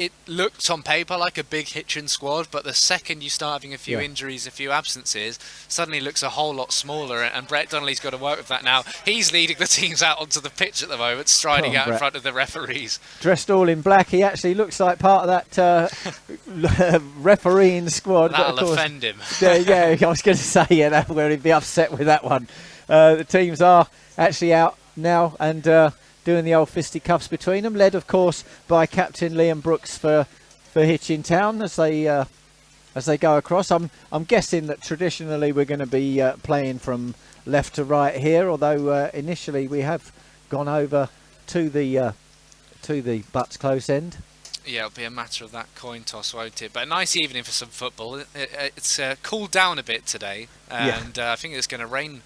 it looked on paper like a big Hitchin squad, but the second you start having a few injuries, a few absences, suddenly it looks a whole lot smaller, and Brett Donnelly's got to work with that now. He's leading the teams out onto the pitch at the moment, striding out in front of the referees. Dressed all in black, he actually looks like part of that refereeing squad. That'll offend him. Yeah, I was going to say, that's where he'd be upset with that one. The teams are actually out now and doing the old fisticuffs between them, led of course by Captain Liam Brooks for Hitchin Town as they go across. I'm guessing that traditionally we're going to be playing from left to right here, although initially we have gone over to the butts close end. Yeah, it'll be a matter of that coin toss, won't it? But a nice evening for some football. It's cooled down a bit today, and I think it's going to rain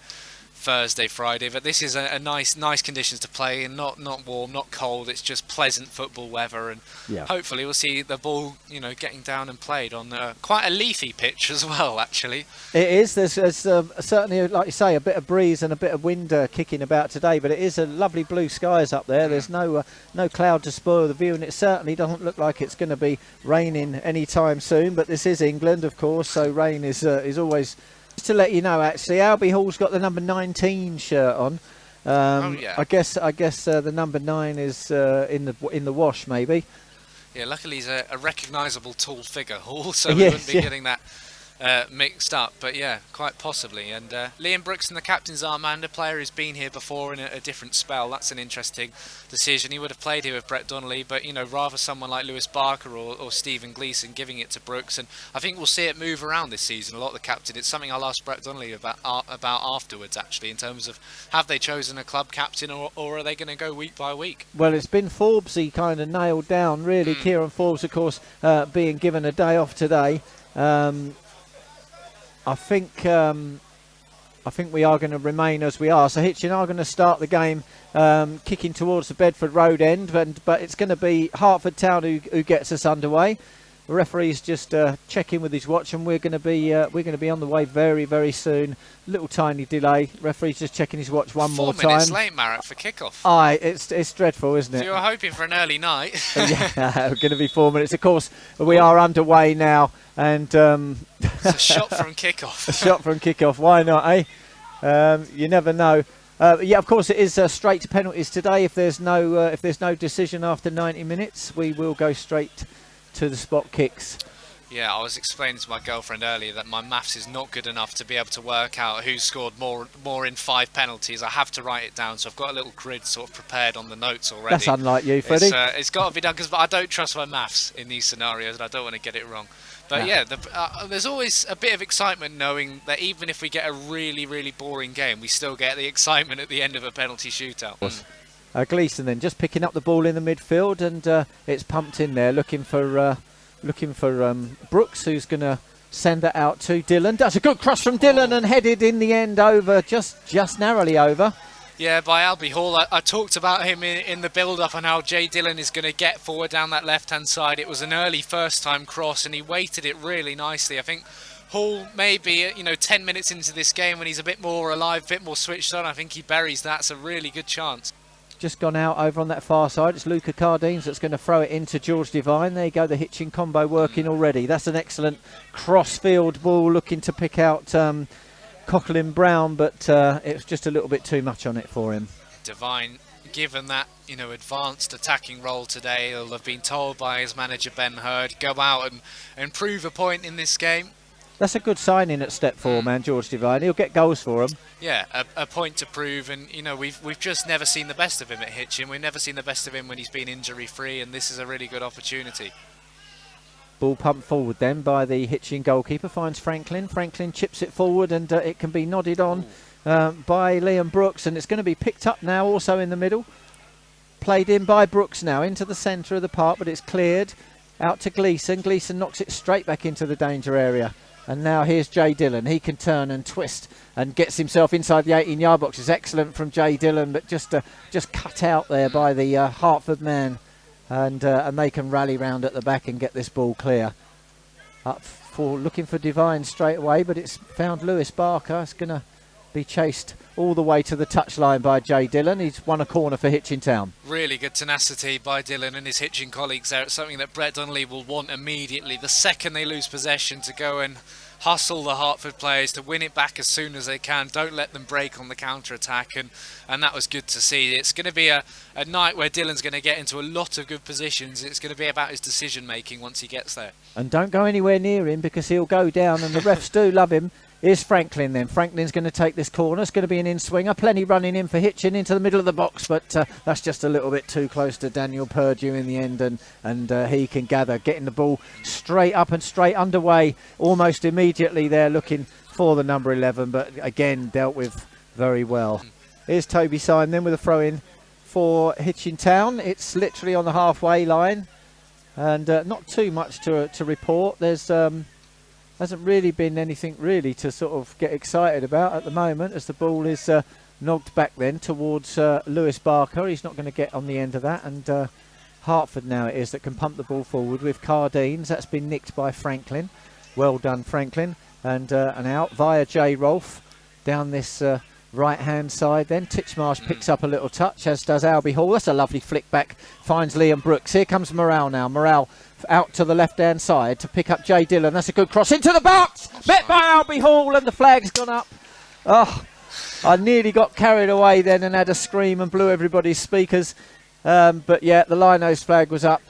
Thursday, Friday, but this is a nice conditions to play in, not warm, not cold. It's just pleasant football weather, and hopefully we'll see the ball, getting down and played on quite a leafy pitch as well. Actually, it is. There's certainly, like you say, a bit of breeze and a bit of wind kicking about today, but it is a lovely blue skies up there. There's no cloud to spoil the view, and it certainly doesn't look like it's going to be raining anytime soon. But this is England, of course, so rain is always. Just to let you know, actually, Albie Hall's got the number 19 shirt on. I guess the number 9 is in the wash, maybe. Yeah, luckily he's a recognisable tall figure, Hall, so we wouldn't be getting that mixed up. But yeah, quite possibly. And Liam Brooks, and the captain's armband, a player who's been here before in a different spell. That's an interesting decision. He would have played here with Brett Donnelly, but rather someone like Lewis Barker or Stephen Gleeson giving it to Brooks. And I think we'll see it move around this season a lot. The captain. It's something I'll ask Brett Donnelly about afterwards, actually, in terms of have they chosen a club captain or are they going to go week by week? Well, it's been Forbesy kind of nailed down, really. Kieran Forbes, of course, being given a day off today. I think we are going to remain as we are. So Hitchin are going to start the game kicking towards the Bedford Road end, but it's going to be Hertford Town who gets us underway. The referee's just checking with his watch, and we're going to be on the way very, very soon. Little tiny delay. Referee's just checking his watch one more time. 4 minutes late, Marek, for kickoff. Aye, it's dreadful, isn't it? So you were hoping for an early night. Yeah, we're going to be 4 minutes. Of course, we are underway now, and it's a shot from kickoff. A shot from kickoff. Why not, eh? You never know. Yeah, of course, it is straight to penalties today. If there's no decision after 90 minutes, we will go straight to the spot kicks. Yeah, I was explaining to my girlfriend earlier that my maths is not good enough to be able to work out who scored more in 5 penalties. I have to write it down, so I've got a little grid sort of prepared on the notes already. That's unlike you, Freddie. It's got to be done because I don't trust my maths in these scenarios, and I don't want to get it wrong. But yeah, there's always a bit of excitement knowing that even if we get a really, really boring game, we still get the excitement at the end of a penalty shootout. Gleeson then just picking up the ball in the midfield, and it's pumped in there, looking for Brooks, who's going to send it out to Dillon. Does a good cross from Dillon and headed in the end over, just narrowly over. Yeah, by Albie Hall. I talked about him in the build-up and how Jay Dillon is going to get forward down that left-hand side. It was an early first-time cross, and he weighted it really nicely. I think Hall maybe 10 minutes into this game when he's a bit more alive, a bit more switched on. I think he buries that. It's a really good chance. Just gone out over on that far side. It's Luca Cardines that's going to throw it into George Devine. There you go, the Hitchin combo working already. That's an excellent cross-field ball, looking to pick out Coughlin Brown, but it was just a little bit too much on it for him. Devine, given that advanced attacking role today, he'll have been told by his manager Ben Hurd, go out and prove a point in this game. That's a good signing at step 4, man, George Devine. He'll get goals for him. Yeah, a point to prove, and we've just never seen the best of him at Hitchin. We've never seen the best of him when he's been injury free, and this is a really good opportunity. Ball pumped forward then by the Hitchin goalkeeper, finds Franklin. Franklin chips it forward, and it can be nodded on by Liam Brooks, and it's going to be picked up now also in the middle. Played in by Brooks now into the centre of the park, but it's cleared out to Gleeson. Gleeson knocks it straight back into the danger area. And now here's Jay Dillon. He can turn and twist and gets himself inside the 18-yard box. It's excellent from Jay Dillon, but just cut out there by the Hertford man. And they can rally round at the back and get this ball clear. Up for looking for Devine straight away, but it's found Lewis Barker. It's going to be chased all the way to the touchline by Jay Dillon. He's won a corner for Hitchin Town. Really good tenacity by Dillon and his Hitchin colleagues there. It's something that Brett Donnelly will want immediately. The second they lose possession, to go and hustle the Hertford players, to win it back as soon as they can. Don't let them break on the counter-attack, and that was good to see. It's going to be a night where Dillon's going to get into a lot of good positions. It's going to be about his decision-making once he gets there. And don't go anywhere near him, because he'll go down, and the refs do love him. Here's Franklin then. Franklin's going to take this corner. It's going to be an in-swinger. Plenty running in for Hitchin into the middle of the box, but that's just a little bit too close to Daniel Purdue in the end, and he can gather, getting the ball straight up and straight underway almost immediately there, looking for the number 11, but again dealt with very well. Here's Toby Syme then with a throw-in for Hitchin Town. It's literally on the halfway line, and not too much to report. There's hasn't really been anything really to sort of get excited about at the moment, as the ball is knocked back then towards Lewis Barker. He's not going to get on the end of that, and Hertford now it is that can pump the ball forward with Cardines. That's been nicked by Franklin. Well done, Franklin. And out via J. Rolfe down this right hand side then. Titchmarsh picks up a little touch, as does Albie Hall. That's a lovely flick back, finds Liam Brooks. Here comes Morale now. Morale out to the left hand side to pick up Jay Dillon. That's a good cross into the box, met by Albie Hall, and the flag's gone up. Oh, I nearly got carried away then and had a scream and blew everybody's speakers, but yeah, the Linos flag was up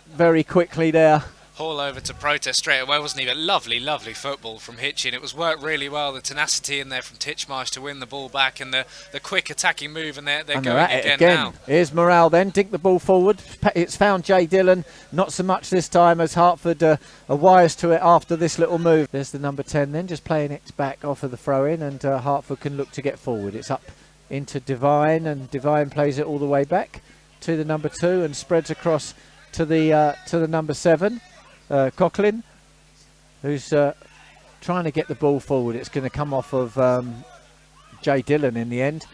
very quickly there. Hall over to protest straight away, wasn't he? But lovely football from Hitchin. It was worked really well. The tenacity in there from Titchmarsh to win the ball back, and the quick attacking move, and they're going at again it again now. Here's Morale then, dink the ball forward. It's found Jay Dillon, not so much this time, as Hertford are wise to it after this little move. There's the number 10 then, just playing it back off of the throw-in, and Hertford can look to get forward. It's up into Devine, and Devine plays it all the way back to the number 2 and spreads across to the number 7. Coughlin, who's trying to get the ball forward. It's going to come off of Jay Dillon in the end.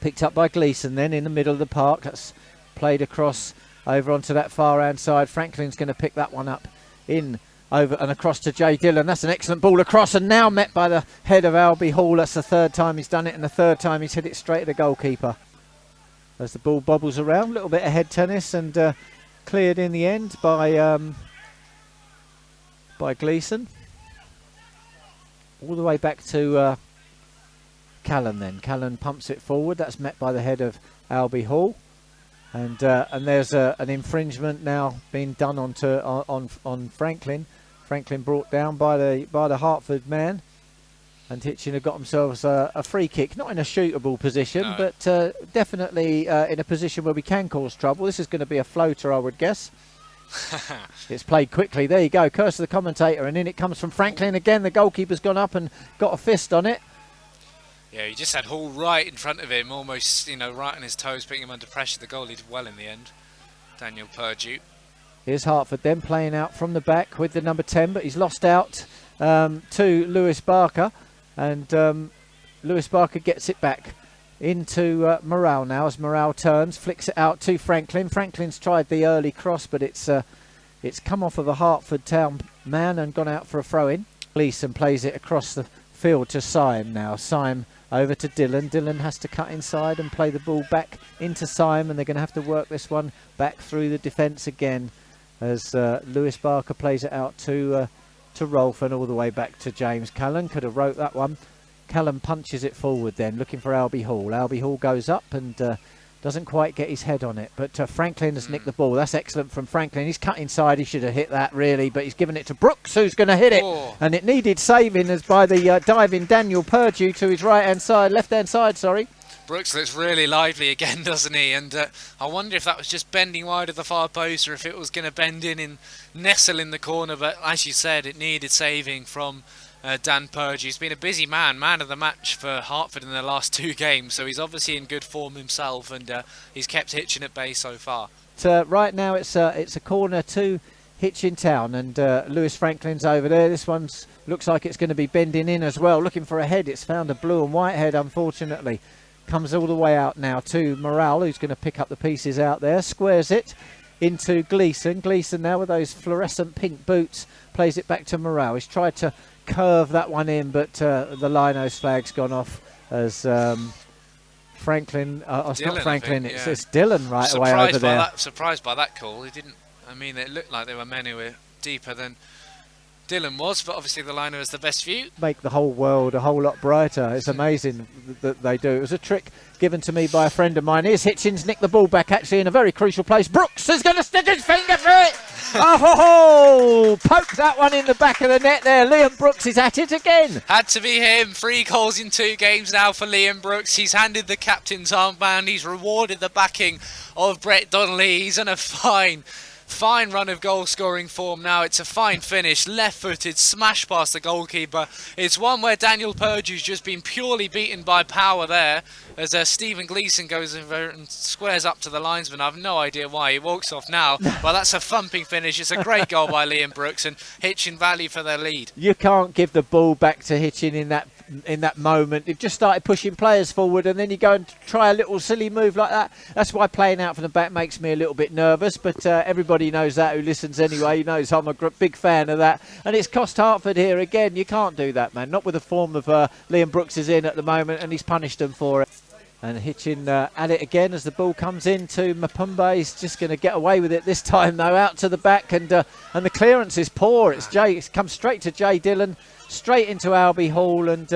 Picked up by Gleeson then in the middle of the park. That's played across over onto that far hand side. Franklin's going to pick that one up in over and across to Jay Dillon. That's an excellent ball across, and now met by the head of Albie Hall. That's the third time he's done it, and the third time he's hit it straight at the goalkeeper. As the ball bobbles around, a little bit of head tennis, and cleared in the end by Gleeson. All the way back to Callan then. Callan pumps it forward. That's met by the head of Albie Hall. And there's an infringement now being done on Franklin. Franklin brought down by the Hertford man. And Hitchin have got themselves a free kick, not in a shootable position, no, but definitely in a position where we can cause trouble. This is going to be a floater, I would guess. It's played quickly. There you go. Curse of the commentator, and in it comes from Franklin again. The goalkeeper's gone up and got a fist on it. Yeah, he just had Hall right in front of him, almost, right on his toes, putting him under pressure. The goalie did well in the end. Daniel Purdue. Here's Hertford then playing out from the back with the number 10, but he's lost out to Lewis Barker. And Lewis Barker gets it back into Morale now, as Morale turns, flicks it out to Franklin. Franklin's tried the early cross, but it's come off of a Hertford Town man and gone out for a throw-in. Gleeson plays it across the field to Syme now. Syme over to Dillon. Dillon has to cut inside and play the ball back into Syme, and they're going to have to work this one back through the defence again, as Lewis Barker plays it out to Rolfe and all the way back to James Callan. Could have wrote that one. Callan punches it forward then, looking for Albie Hall. Albie Hall goes up and doesn't quite get his head on it, but Franklin has nicked the ball. That's excellent from Franklin. He's cut inside. He should have hit that really, but he's given it to Brooks, who's going to hit it. And it needed saving as by the diving Daniel Purdue to his left hand side, sorry. Brooks looks really lively again, doesn't he? And I wonder if that was just bending wide of the far post, or if it was going to bend in and nestle in the corner. But as you said, it needed saving from Dan Purdue. He's been a busy man of the match for Hertford in the last 2 games, so he's obviously in good form himself, and he's kept Hitchin at bay so far. Right now it's a corner to Hitchin Town, and Lewis Franklin's over there. This one looks like it's going to be bending in as well, looking for a head. It's found a blue and white head, unfortunately. Comes all the way out now to Morale, who's going to pick up the pieces out there. Squares it into Gleeson. Gleeson now with those fluorescent pink boots plays it back to Morale. He's tried to curve that one in, but the Linos flag's gone off as Franklin. It's Dylan, not Franklin. think, It's Dylan right away over there. Surprised by that call. He didn't. I mean, it looked like there were men who were deeper than Dylan was, but obviously the liner has the best view. Make the whole world a whole lot brighter. It's amazing that they do. It was a trick given to me by a friend of mine. Here's Hitchins, nicked the ball back actually in a very crucial place. Brooks is going to stick his finger through it. Oh, poked that one in the back of the net there. Liam Brooks is at it again. Had to be him. 3 goals in 2 games now for Liam Brooks. He's handed the captain's armband. He's rewarded the backing of Brett Donnelly. He's on a fine run of goal scoring form now. It's a fine finish, left footed, smash past the goalkeeper. It's one where Daniel Purdue's just been purely beaten by power there, as Stephen Gleeson goes over and squares up to the linesman. I have no idea why he walks off now. Well, that's a thumping finish. It's a great goal by Liam Brooks, and Hitchin Valley for their lead. You can't give the ball back to Hitchin in that moment. They've just started pushing players forward, and then you go and try a little silly move like that. That's why playing out from the back makes me a little bit nervous, but everybody knows that who listens anyway. He knows I'm a big fan of that, and it's cost Hertford here again. You can't do that, man. Not with the form of Liam Brooks is in at the moment, and he's punished them for it. And Hitchin at it again as the ball comes in to Mapumba. He's just going to get away with it this time, though, out to the back, and the clearance is poor. It's come straight to Jay Dillon, straight into Albie Hall, and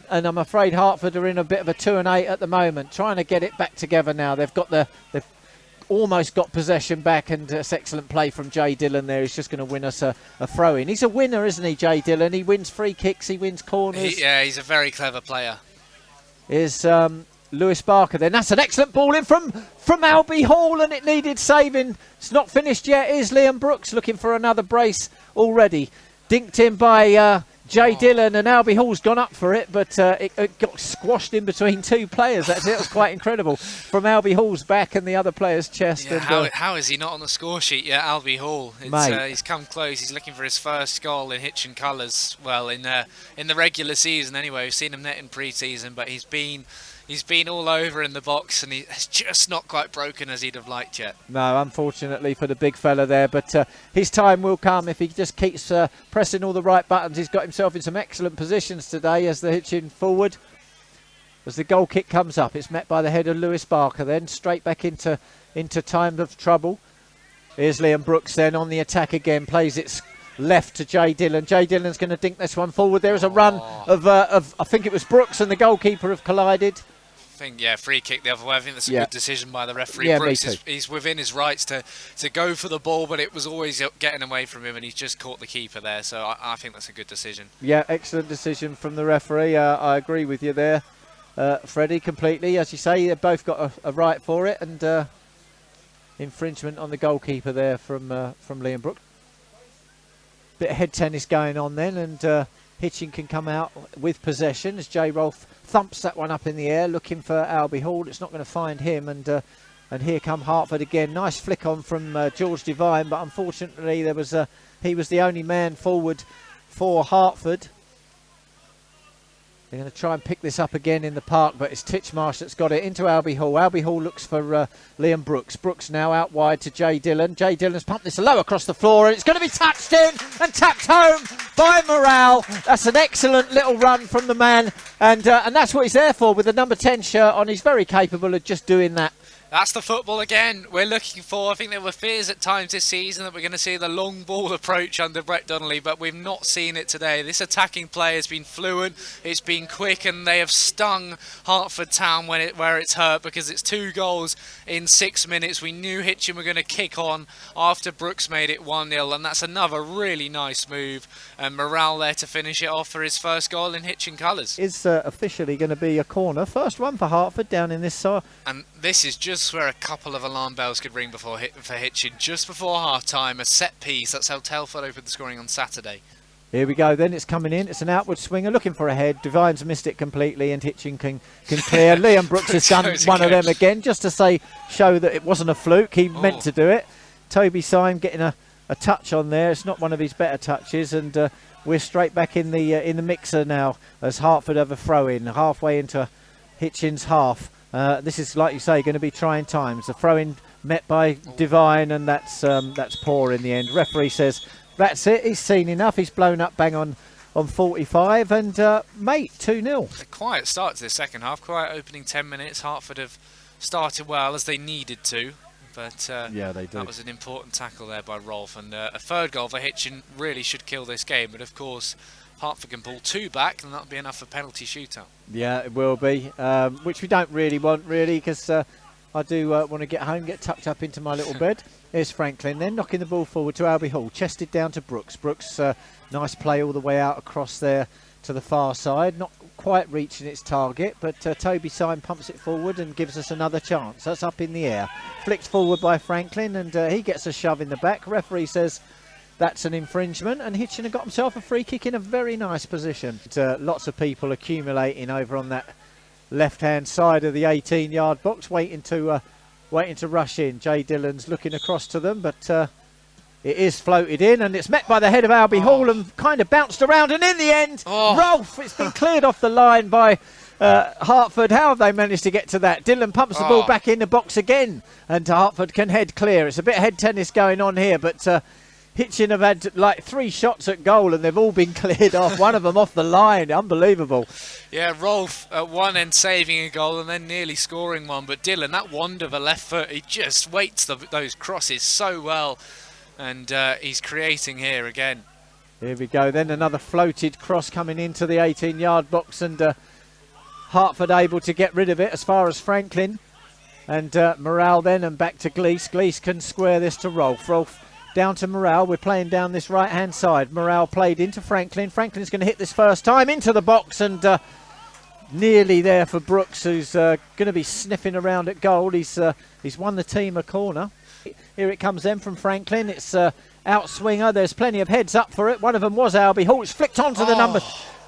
I'm afraid Hertford are in a bit of a 2 and 8 at the moment, trying to get it back together now. They've almost got possession back, and it's excellent play from Jay Dillon there. He's just going to win us a throw-in. He's a winner, isn't he, Jay Dillon? He wins free kicks, he wins corners. He's a very clever player. Is Lewis Barker then. That's an excellent ball in from Albie Hall, and it needed saving. It's not finished yet. Is Liam Brooks looking for another brace already? Dinked in by Jay Dillon, and Albie Hall's gone up for it, but it got squashed in between 2 players. That's it. It was quite incredible from Albie Hall's back and the other player's chest. Yeah, and, how is he not on the score sheet yet, Albie Hall? He's come close. He's looking for his first goal in Hitchin colours. Well, in the regular season anyway. We've seen him net in pre-season, but he's been all over in the box, and he's just not quite broken as he'd have liked yet. No, unfortunately for the big fella there, but his time will come if he just keeps pressing all the right buttons. He's got himself in some excellent positions today as the Hitchin forward. As the goal kick comes up, it's met by the head of Lewis Barker, then straight back into time of trouble. Here's Liam Brooks then on the attack again, plays it left to Jay Dillon. Jay Dillon's going to dink this one forward. There is a run of I think it was Brooks and the goalkeeper have collided. Free kick the other way. I think that's a good decision by the referee. Yeah, Brooks he's within his rights to go for the ball, but it was always getting away from him, and he's just caught the keeper there. So I think that's a good decision. Yeah, excellent decision from the referee. I agree with you there, Freddie, completely. As you say, they've both got a right for it, and infringement on the goalkeeper there from Liam Brooks. Bit of head tennis going on then, and Hitchin can come out with possession as Jay Rolfe thumps that one up in the air, looking for Albie Hall. It's not going to find him, and here come Hertford again. Nice flick on from George Devine, but unfortunately he was the only man forward for Hertford. They're going to try and pick this up again in the park, but it's Titchmarsh that's got it into Albie Hall. Albie Hall looks for Liam Brooks. Brooks now out wide to Jay Dillon. Jay Dillon's pumped this low across the floor, and it's going to be touched in and tapped home by Morale. That's an excellent little run from the man, and that's what he's there for with the number 10 shirt on. He's very capable of just doing that. That's the football again we're looking for. I think there were fears at times this season that we're going to see the long ball approach under Brett Donnelly, but we've not seen it today. This attacking play has been fluent, it's been quick, and they have stung Hertford Town where it's hurt, because it's 2 goals in 6 minutes. We knew Hitchin were going to kick on after Brooks made it 1-0, and that's another really nice move. And Morale there to finish it off for his first goal in Hitchin colours. It's officially going to be a corner. First one for Hertford down in this side. And this is just where a couple of alarm bells could ring for Hitchin. Just before half-time, a set piece. That's how Telford opened the scoring on Saturday. Here we go then, it's coming in. It's an outward swinger, looking for a head. Devine's missed it completely, and Hitchin can clear. Liam Brooks has done one of them again, just to show that it wasn't a fluke. He meant to do it. Toby Syme getting a touch on there. It's not one of his better touches, and we're straight back in the mixer now as Hertford have a throw-in halfway into Hitchin's half. This is, like you say, going to be trying times. The throw-in met by Devine, and that's poor in the end. Referee says that's it. He's seen enough. He's blown up bang on on 45, and mate, 2-0. A quiet start to the second half, quiet opening 10 minutes. Hertford have started well, as they needed to, but yeah, they did. That was an important tackle there by Rolf, and a third goal for Hitchin really should kill this game, but of course Hertford can pull 2 back, and that'll be enough for penalty shootout. Yeah, it will be, which we don't really want, because I do want to get home, get tucked up into my little bed. Here's Franklin then, knocking the ball forward to Albie Hall, chested down to Brooks. Brooks, nice play all the way out across there to the far side, not quite reaching its target, but Toby Syme pumps it forward and gives us another chance. That's up in the air, flicked forward by Franklin, and he gets a shove in the back. Referee says that's an infringement, and Hitchin have got himself a free kick in a very nice position. Lots of people accumulating over on that left-hand side of the 18-yard box, waiting to rush in. Jay Dillon's looking across to them, but it is floated in, and it's met by the head of Albie Hall and kind of bounced around, and in the end, Rolf, it's been cleared off the line by Hertford. How have they managed to get to that? Dillon pumps the ball back in the box again, and Hertford can head clear. It's a bit of head tennis going on here, but Hitchin have had like 3 shots at goal and they've all been cleared off. One of them off the line. Unbelievable. Yeah, Rolf at one end saving a goal and then nearly scoring one. But Dillon, that wand of a left foot, he just weights those crosses so well. And he's creating here again. Here we go then. Another floated cross coming into the 18-yard box, and Hertford able to get rid of it as far as Franklin. And Morale then, and back to Glees. Glees can square this to Rolf. Rolf down to Morale. We're playing down this right-hand side. Morale played into Franklin. Franklin's going to hit this first time into the box, and nearly there for Brooks, who's going to be sniffing around at goal. He's won the team a corner. Here it comes then from Franklin. It's outswinger. There's plenty of heads up for it. One of them was Albie Hall. It's flicked onto the number.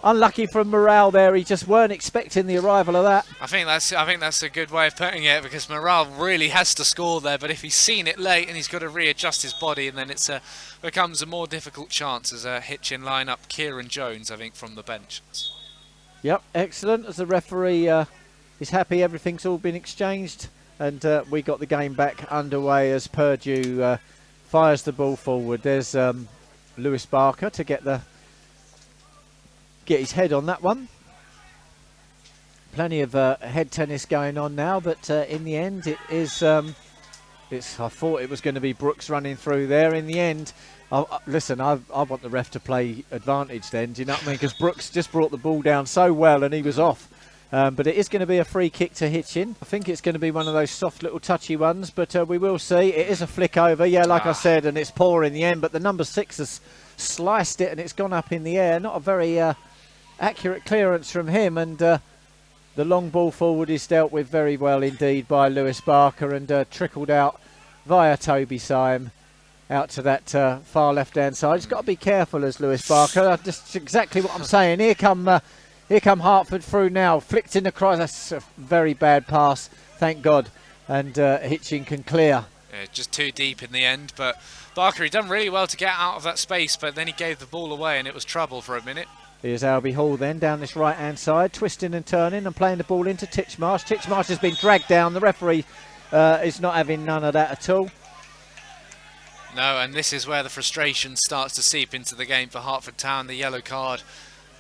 Unlucky from Morale there. He just weren't expecting the arrival of that. I think that's a good way of putting it, because Morale really has to score there, but if he's seen it late and he's got to readjust his body, and then it becomes a more difficult chance as Hitchin line up Kieran Jones, I think, from the bench. Yep, excellent. As the referee is happy, everything's all been exchanged, and we got the game back underway as Purdue fires the ball forward. There's Lewis Barker to get his head on that one. Plenty of head tennis going on now, but in the end it is I thought it was going to be Brooks running through there. In the end, listen, I want the ref to play advantage then, do you know what I mean? Because Brooks just brought the ball down so well and he was off. But it is going to be a free kick to Hitchin. I think it's going to be one of those soft little touchy ones, but we will see. It is a flick over, yeah, like I said, and it's poor in the end, but the number 6 has sliced it and it's gone up in the air. Not a very accurate clearance from him, and the long ball forward is dealt with very well indeed by Lewis Barker, and trickled out via Toby Syme out to that far left-hand side. He's got to be careful as Lewis Barker. Just exactly what I'm saying. Here come Hertford through now, flicked in the cross. That's a very bad pass, thank God, and Hitchin can clear. Yeah, just too deep in the end, but Barker, he done really well to get out of that space, but then he gave the ball away and it was trouble for a minute. Here's Albie Hall then down this right-hand side, twisting and turning and playing the ball into Titchmarsh. Titchmarsh has been dragged down. The referee is not having none of that at all. No, and this is where the frustration starts to seep into the game for Hertford Town. The yellow card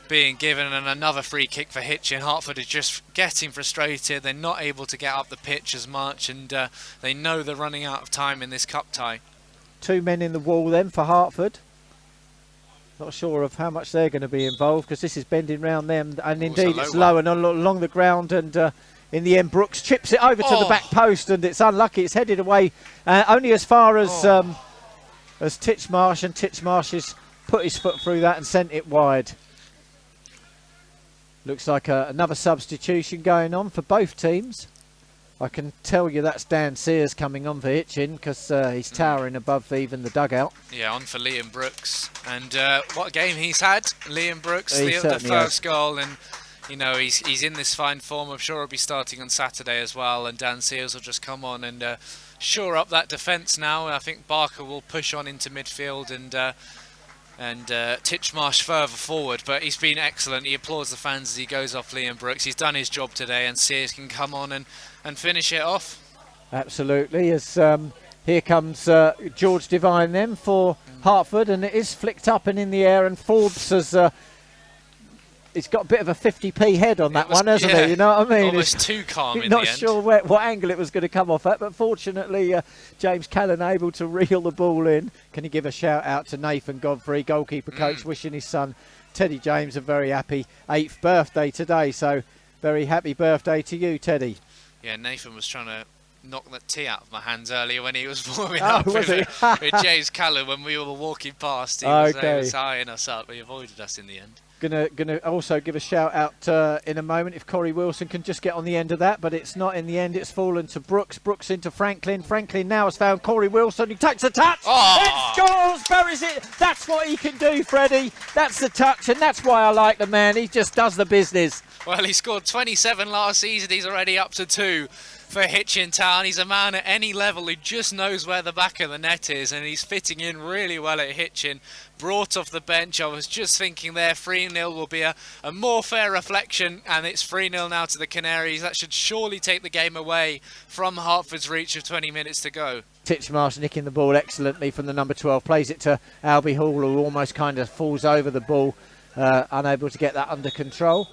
being given and another free kick for Hitchin. Hertford is just getting frustrated. They're not able to get up the pitch as much, and they know they're running out of time in this cup tie. 2 men in the wall then for Hertford. Not sure of how much they're going to be involved, because this is bending round them, and indeed it's low and along the ground, and in the end Brooks chips it over to the back post, and it's unlucky. It's headed away only as far as Titchmarsh, and Titchmarsh has put his foot through that and sent it wide. Looks like another substitution going on for both teams. I can tell you that's Dan Sears coming on for Hitchin, because he's towering above even the dugout. Yeah, on for Liam Brooks. And what a game he's had. Liam Brooks, the first goal. And, you know, he's in this fine form. I'm sure he'll be starting on Saturday as well. And Dan Sears will just come on and shore up that defence now. I think Barker will push on into midfield and Titchmarsh further forward, but he's been excellent. He applauds the fans as he goes off Liam Brooks. He's done his job today, and Sears can come on and finish it off. Absolutely, as here comes George Devine then for Hertford, and it is flicked up and in the air, and Forbes has he's got a bit of a 50p head on that one, hasn't yeah, he? You know what I mean? Almost too calm in not the end. sure what angle it was going to come off at, but fortunately James Callan able to reel the ball in. Can you give a shout out to Nathan Godfrey, goalkeeper coach, wishing his son Teddy James a very happy 8th birthday today. So very happy birthday to you, Teddy. Yeah, Nathan was trying to knock that tea out of my hands earlier when he was warming up was with James Callan when we were walking past. He was eyeing us up. He avoided us in the end. Gonna also give a shout out in a moment if Corey Wilson can just get on the end of that, but it's not in the end. It's fallen to Brooks. Brooks into Franklin. Franklin now has found Corey Wilson. He takes a touch. Oh. It scores. Buries it. That's what he can do, Freddie. That's the touch, and that's why I like the man. He just does the business. Well, he scored 27 last season. He's already up to 2 for Hitchin Town. He's a man at any level who just knows where the back of the net is, and he's fitting in really well at Hitchin. Brought off the bench. I was just thinking there 3-0 will be a more fair reflection, and it's 3-0 now to the Canaries. That should surely take the game away from Hertford's reach of 20 minutes to go. Titchmarsh nicking the ball excellently from the number 12. Plays it to Albie Hall, who almost kind of falls over the ball, unable to get that under control.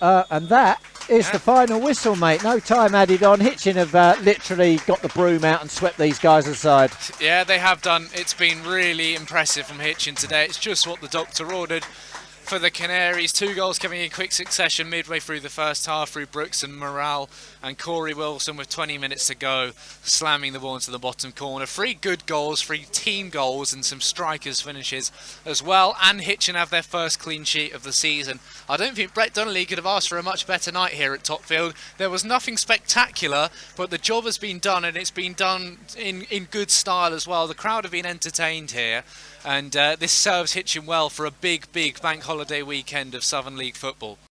And that is the final whistle, mate. No time added on. Hitchin have literally got the broom out and swept these guys aside. Yeah, they have done. It's been really impressive from Hitchin today. It's just what the doctor ordered for the Canaries. 2 goals coming in quick succession midway through the first half through Brooks and Morale, and Corey Wilson with 20 minutes to go slamming the ball into the bottom corner. 3 good goals, 3 team goals, and some strikers finishes as well. And Hitchin have their first clean sheet of the season. I don't think Brett Donnelly could have asked for a much better night here at Topfield. There was nothing spectacular, but the job has been done, and it's been done in good style as well. The crowd have been entertained here, and this serves Hitchin well for a big bank holiday weekend of Southern League football.